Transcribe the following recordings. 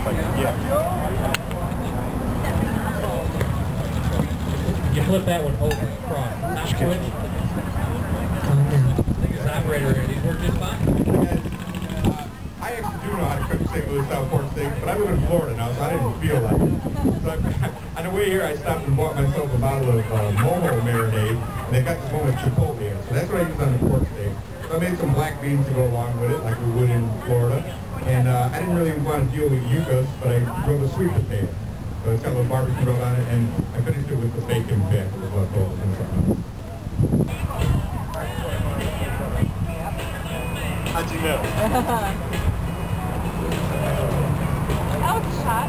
You flip that one over across. Not switch. I think it's operator ready. These work just fine. I actually do know how to cook St. Louis style pork steak, but I live in Florida now, so I didn't feel like it. So on the way here, I stopped and bought myself a bottle of Momo marinade, and they got this one with Chipotle in it. So that's what I use on the pork steak. So I made some black beans to go along with it, like we would in Florida. And I didn't really want to deal with yuccas, but I grilled a sweet potato. So it's got a little barbecue rub on it, and I finished it with the bacon fat that was left over from something. How'd you know? That was a shot.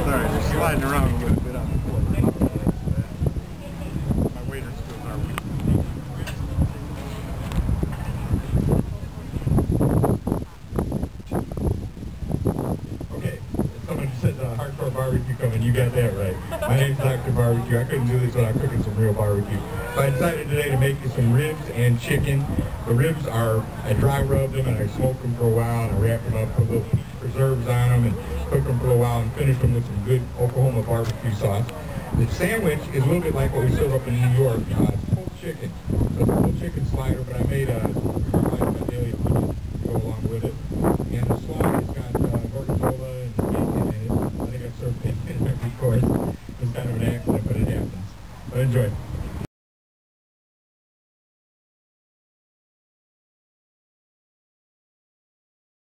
Sorry, they're sliding around a little bit on the floor. My waiter skills are weak. Okay, someone just said hardcore barbecue coming. You got that right. My name's Dr. Barbecue. I couldn't do this without cooking some real barbecue. So I decided today to make you some ribs and chicken. The ribs are, I dry rubbed them and I smoked them for a while and I wrapped them up, put little preserves on them and cooked them for a while and finished them with some good Oklahoma barbecue sauce. The sandwich is a little bit like what we serve up in New York. It's pulled chicken. So it's a pulled chicken slider, but I made a caramelized Vidalia to go along with it. And the slide has got gorgonzola and bacon in it. I think I've served bacon in every course. It's kind of an accident, but it happens. But enjoy.